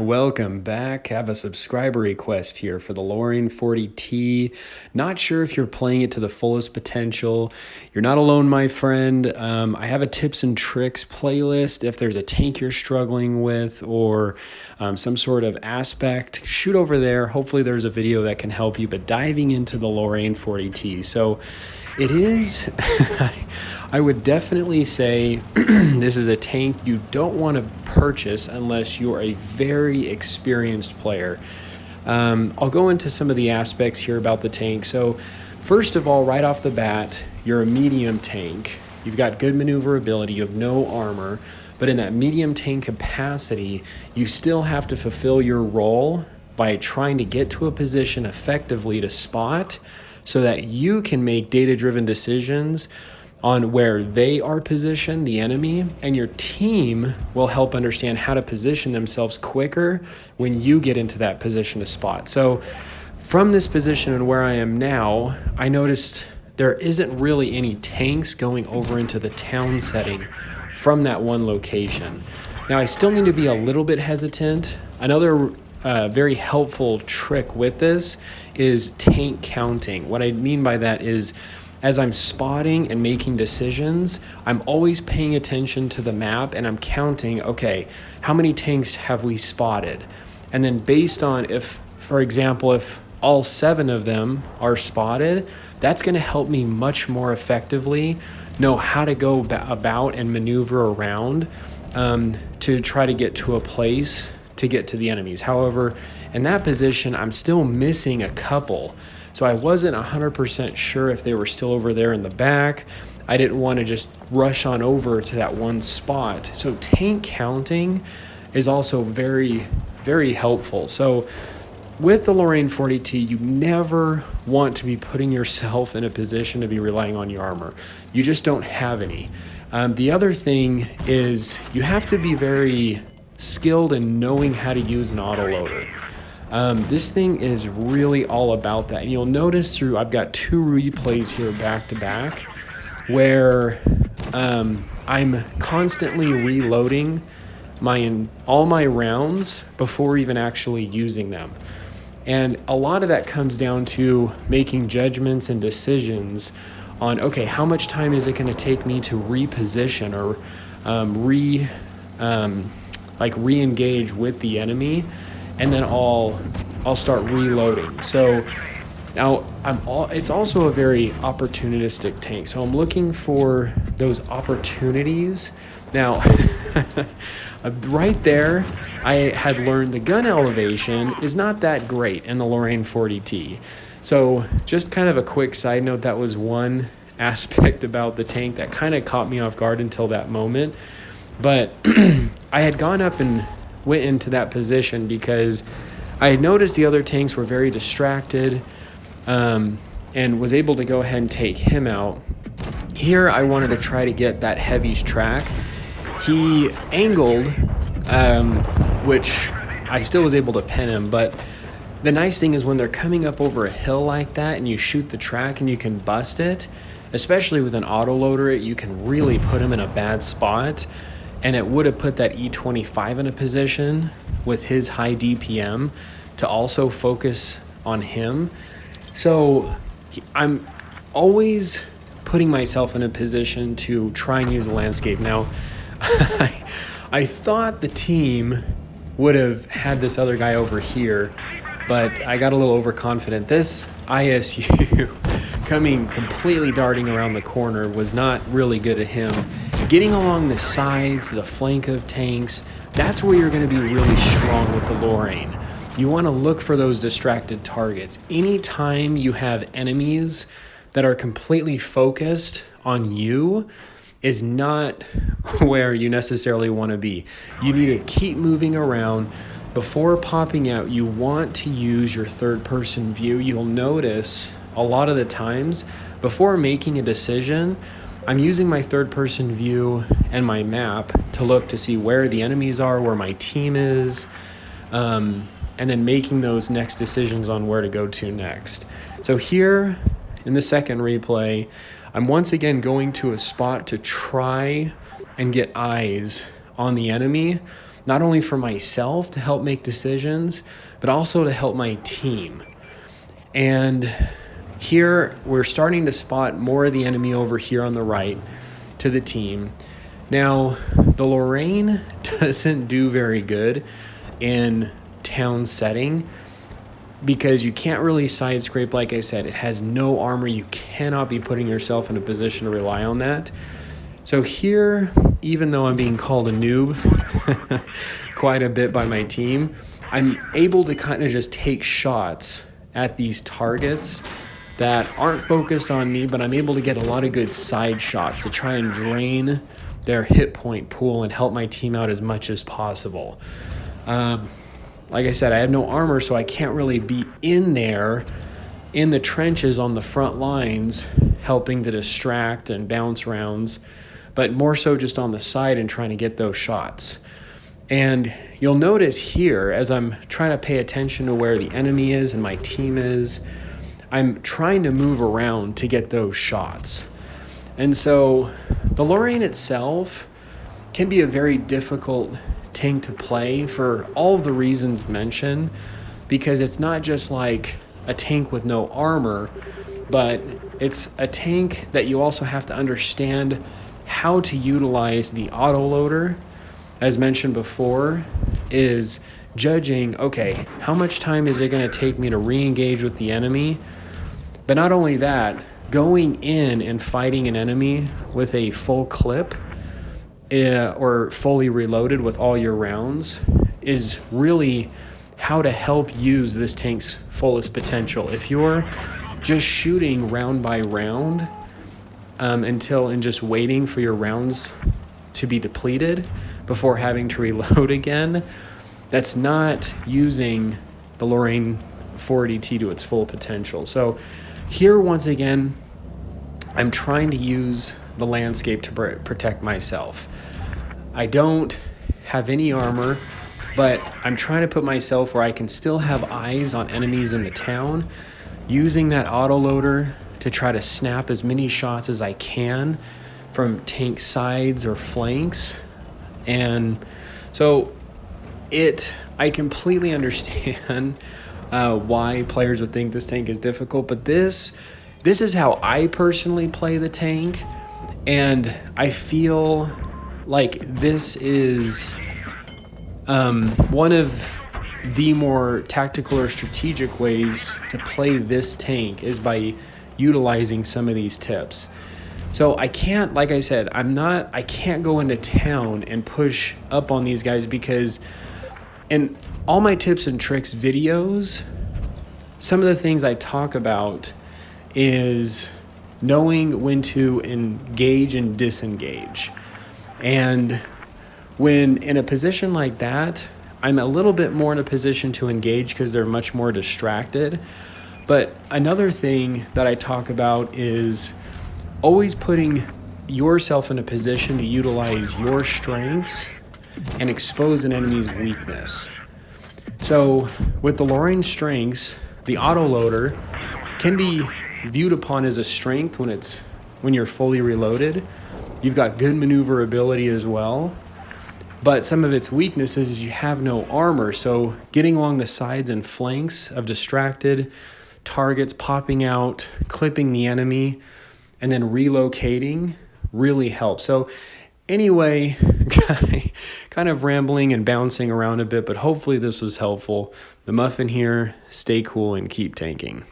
Welcome back. Have a subscriber request here for the Lorraine 40T. Not sure if you're playing it to the fullest potential. You're not alone, my friend. I have a tips and tricks playlist. If there's a tank you're struggling with or some sort of aspect, shoot over there. Hopefully there's a video that can help you. But diving into the Lorraine 40T. So it is, I would definitely say this is a tank you don't want to purchase unless you're a very experienced player. I'll go into some of the aspects here about the tank. So first of all, right off the bat, you're a medium tank. You've got good maneuverability, you have no armor, but in that medium tank capacity, you still have to fulfill your role by trying to get to a position effectively to spot so that you can make data-driven decisions on where they are positioned, the enemy, and your team will help understand how to position themselves quicker when you get into that position to spot. So from this position and where I am now, I noticed there isn't really any tanks going over into the town setting from that one location. Now I still need to be a little bit hesitant. Another very helpful trick with this is tank counting. What I mean by that is as I'm spotting and making decisions, I'm always paying attention to the map and I'm counting, okay, how many tanks have we spotted? And then based on if, for example, if all 7 of them are spotted, that's going to help me much more effectively know how to go about and maneuver around to try to get to a place to get to the enemies. However, in that position, I'm still missing a couple. So I wasn't 100% sure if they were still over there in the back. I didn't want to just rush on over to that one spot. So tank counting is also very, very helpful. So with the Lorraine 40T, you never want to be putting yourself in a position to be relying on your armor. You just don't have any. The other thing is you have to be very skilled in knowing how to use an autoloader. This thing is really all about that. And you'll notice I've got 2 replays here back to back where I'm constantly reloading all my rounds before even actually using them. And a lot of that comes down to making judgments and decisions on, okay, how much time is it going to take me to reposition or re-engage with the enemy, and then I'll start reloading. So now it's also a very opportunistic tank. So I'm looking for those opportunities. Now, right there, I had learned the gun elevation is not that great in the Lorraine 40T. So just kind of a quick side note, that was one aspect about the tank that kind of caught me off guard until that moment. But I had gone up and went into that position because I had noticed the other tanks were very distracted and was able to go ahead and take him out. Here I wanted to try to get that heavy's track. He angled, which I still was able to pin him, but the nice thing is when they're coming up over a hill like that and you shoot the track and you can bust it, especially with an autoloader, you can really put him in a bad spot. And it would have put that E25 in a position with his high DPM to also focus on him. So I'm always putting myself in a position to try and use the landscape. Now, I thought the team would have had this other guy over here, but I got a little overconfident. This ISU coming completely darting around the corner was not really good at him. Getting along the sides, the flank of tanks, that's where you're going to be really strong with the Lorraine. You want to look for those distracted targets. Anytime you have enemies that are completely focused on you is not where you necessarily want to be. You need to keep moving around. Before popping out, you want to use your third-person view. You'll notice a lot of the times before making a decision, I'm using my third-person view and my map to look to see where the enemies are, where my team is, and then making those next decisions on where to go to next. So here in the second replay, I'm once again going to a spot to try and get eyes on the enemy not only for myself to help make decisions, but also to help my team. And here we're starting to spot more of the enemy over here on the right to the team. Now, the Lorraine doesn't do very good in town setting because you can't really side scrape. Like I said, it has no armor. You cannot be putting yourself in a position to rely on that. So here, even though I'm being called a noob quite a bit by my team, I'm able to kind of just take shots at these targets that aren't focused on me, but I'm able to get a lot of good side shots to try and drain their hit point pool and help my team out as much as possible. Like I said, I have no armor, so I can't really be in there in the trenches on the front lines helping to distract and bounce rounds, but more so just on the side and trying to get those shots. And you'll notice here, as I'm trying to pay attention to where the enemy is and my team is, I'm trying to move around to get those shots. And so the Lorraine itself can be a very difficult tank to play for all of the reasons mentioned, because it's not just like a tank with no armor, but it's a tank that you also have to understand how to utilize. The autoloader, as mentioned before, is judging, okay, how much time is it going to take me to re-engage with the enemy? But not only that, going in and fighting an enemy with a full clip or fully reloaded with all your rounds is really how to help use this tank's fullest potential. If you're just shooting round by round and just waiting for your rounds to be depleted before having to reload again, that's not using the Lorraine 40T to its full potential. So here, once again, I'm trying to use the landscape to protect myself. I don't have any armor, but I'm trying to put myself where I can still have eyes on enemies in the town, using that autoloader to try to snap as many shots as I can from tank sides or flanks. And so I completely understand why players would think this tank is difficult, but this is how I personally play the tank, and I feel like this is one of the more tactical or strategic ways to play this tank is by utilizing some of these tips. So I can't, like I said, I can't go into town and push up on these guys because in all my tips and tricks videos, some of the things I talk about is knowing when to engage and disengage. And when in a position like that, I'm a little bit more in a position to engage because they're much more distracted. But another thing that I talk about is always putting yourself in a position to utilize your strengths and expose an enemy's weakness. So with the Lorraine strengths, the autoloader can be viewed upon as a strength when you're fully reloaded. You've got good maneuverability as well. But some of its weaknesses is you have no armor. So getting along the sides and flanks of distracted targets, popping out, clipping the enemy, and then relocating really helps. So anyway, kind of rambling and bouncing around a bit, but hopefully this was helpful. The Muffin here, stay cool and keep tanking.